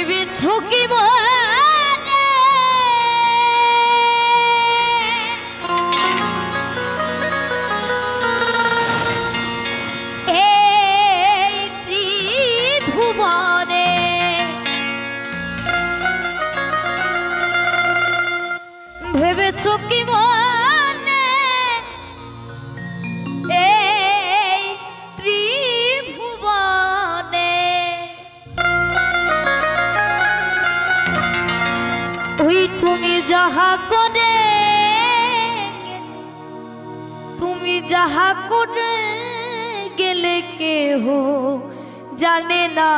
ভেবেছো কি এই ত্রিভুবনে ভেবেছো কি এই ত্রিভুবনে ওই তুমি যাহা করে গেলে কেহ জানে না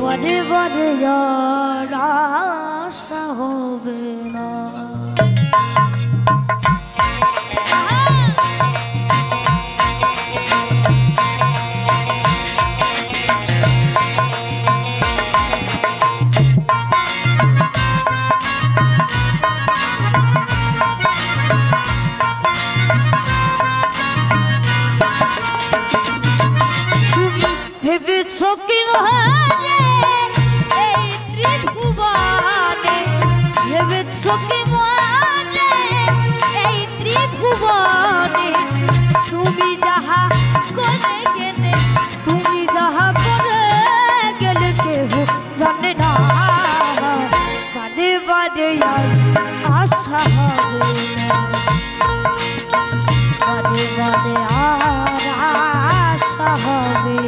বড়ে বড়ে আশা হবে না ভেবেছো কি এই ত্রিভুবনে ভেবেছো কি এই ত্রিভুবনে তুমি যাহা করে গেলে কেহ জানে না বাদে বাদে আশা হবে না বাদে বাদে আর আশা হবে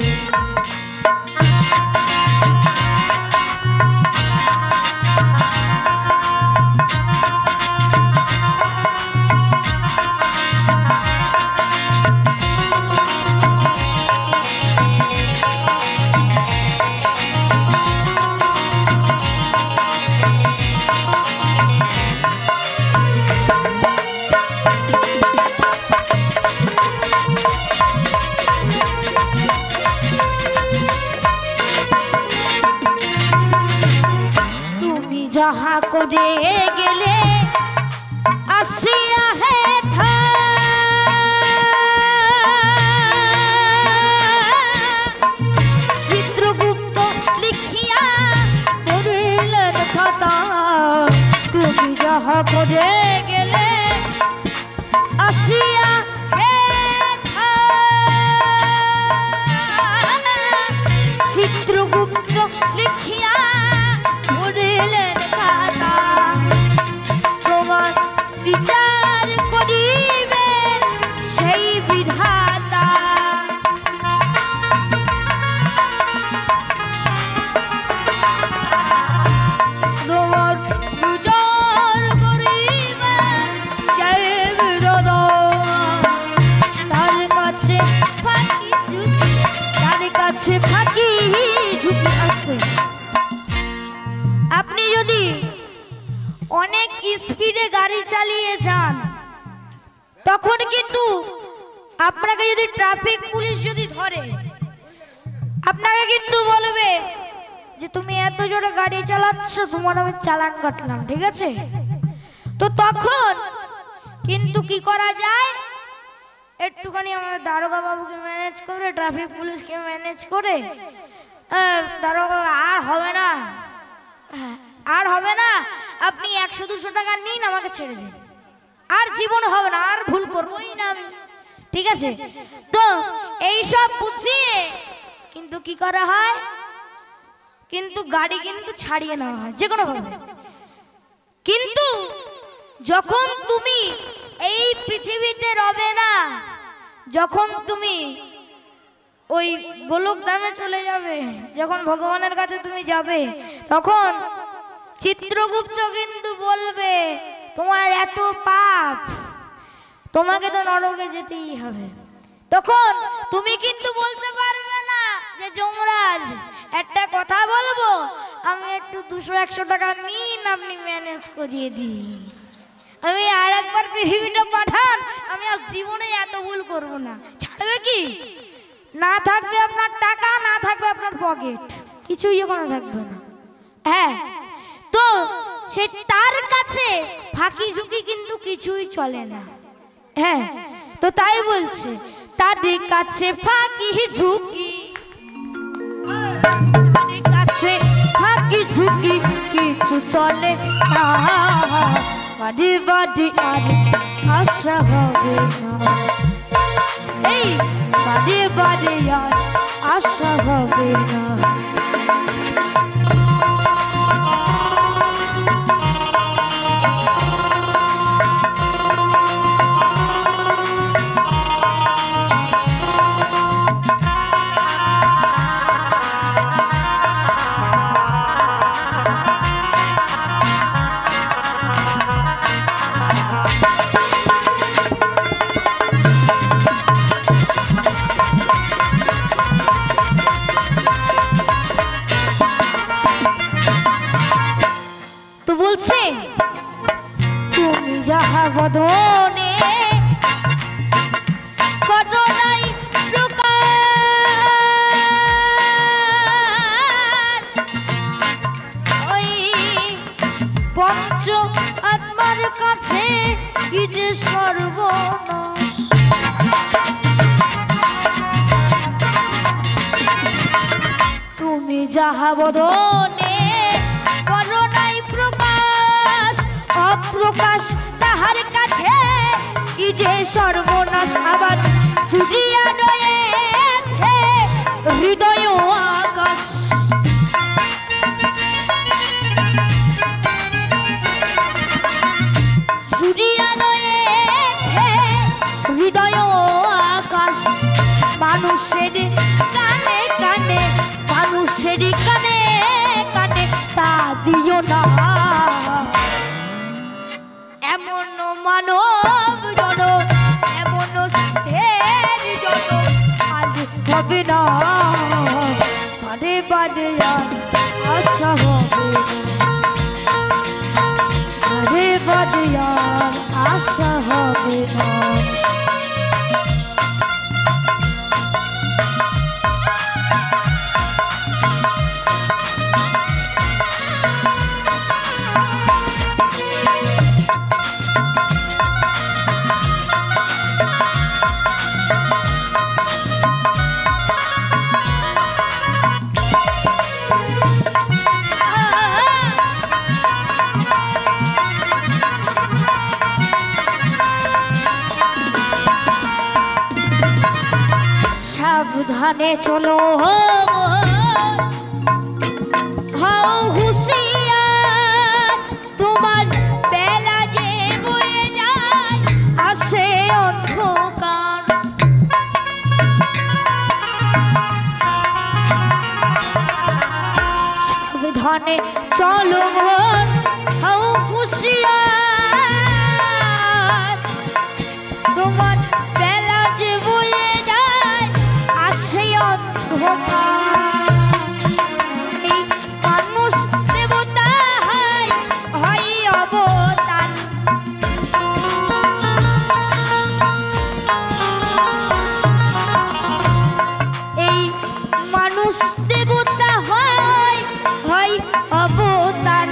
যাহা করে গেলে আসিয়া হে চিত্রগুপ্ত লিখিয়া করিলেন খাতা তুমি যাহা করে গেলে আসিয়া হে চিত্রগুপ্ত লিখিয়া করিলেন বিচার করিবে সেই বিধাতা তোমার বিচার করিবে সেই বিধাতা তার কাছে ফাঁকি ঝুঁকি আছে আপনি যদি অনেক স্পিডে গাড়ি চালিয়ে যান তখন কিন্তু আপনাকে যদি ট্রাফিক পুলিশ যদি ধরে আপনাকে কিন্তু বলবে যে তুমি এত জোরে গাড়ি চালাচ্ছ তোমার আমি চালান কাটলাম ঠিক আছে তো তখন কিন্তু কি করা যায় একটুখানি আমাদের দারোগা বাবুকে ম্যানেজ করে ট্রাফিক পুলিশকে ম্যানেজ করে দারোগা আর হবে না আপনি 100-200 টাকা নিন আমাকে ছেড়ে দিন আর জীবন হবে না আর ভুল করবোই না আমি ঠিক আছে তো এই সব বুঝিয়ে কিন্তু কি করা হয় কিন্তু গাড়ি কিন্তু ছাড়িয়ে নেওয়া হয় যে কোনো ভাবে কিন্তু যখন তুমি এই পৃথিবীতে রবে না যখন তুমি ওই গোলক ধামে চলে যাবে যখন ভগবানের কাছে তুমি যাবে তখন চিত্রগুপ্ত কিন্তু বলবে তোমার এত পাপ তোমাকে তো নরকে যেতেই হবে তখন তুমি কিন্তু বলতে পারবে না যে যমরাজ একটা কথা বলবো আমি একটু 200-100 টাকা নিন আপনি ম্যানেজ করিয়ে দিই আমি আর একবার পৃথিবীটা পাঠান আমি আর জীবনে এত ভুল করব না ছাড়বে কি না থাকবে আপনার টাকা না থাকবে আপনার পকেট কিছুই ওখানে থাকবে না হ্যাঁ তো সে তার কাছে ফাঁকি ঝুঁকি কিন্তু কিছুই চলে না হ্যাঁ তো তাই বলছে তাদের কাছে ফাঁকি ঝুঁকি, তাদের কাছে ফাঁকি ঝুঁকি কিছু চলে না, বাদে বাদে আর আশা হবে না, এই বাদে বাদে আর আশা হবে না। তুমি যাহা বদনে করো নাই প্রকাশ, ওই পঞ্চ আত্মার কাছে কি যে সর্বনাশ। তুমি যাহা বদনে করো নাই প্রকাশ, অপ্রকাশ তাহার কাছে কি যে সর্বনাশ। আবার ছুটিয়া রয়েছে হৃদয় আকাশ, ছুটিয়া রয়েছে হৃদয় আকাশ। মানুষের কানে কানে, মানুষের কানে কানে তা দিও না, এমন মানব জনম, এমন সাথের জনম আর হবে না, বাদে বাদে আর আশা হবে না, বাদে বাদে আর আশা হবে না। সাবধানে চলো হও হুঁশিয়ার, তোমার বেলা যে বয়ে যায় আসে অন্ধকার। সাবধানে চলো হও হুঁশিয়ার, তোমার বেলা যে বয়ে যায় আসে অন্ধকার। এই মানুষ দেবতা হয় হয় অবতার, এই মানুষ দেবতা হয় হয় অবতার।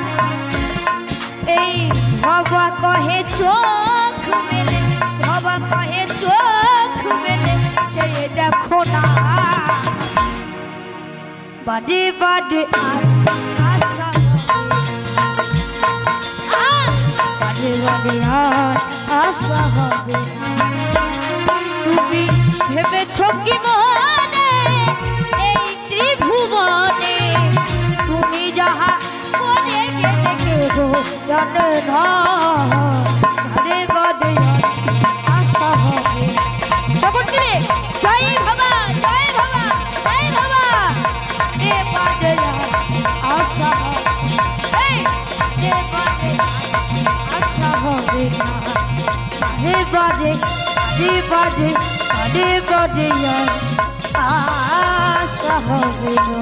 এই ভবা কহে চোখ মেলে, ভবা কহে চোখ মেলে চেয়ে দেখো না, বাদে বাদে আর আশা, বাদে বাদে আর আশা হবে না। তুমি ভেবেছ কি মনে এই ত্রিভুবনে, তুমি যাহা করে গেলে কেহ জানে না, বাদে বাদে আশা হবে। সকল মিলে জয় বাবা, জয় বাবা, জয় বাবা। এ বাদে আশা হবে, এ বাদে আশা হবে না, এ বাদে বাদে বাদে বাদে আশা হবে না।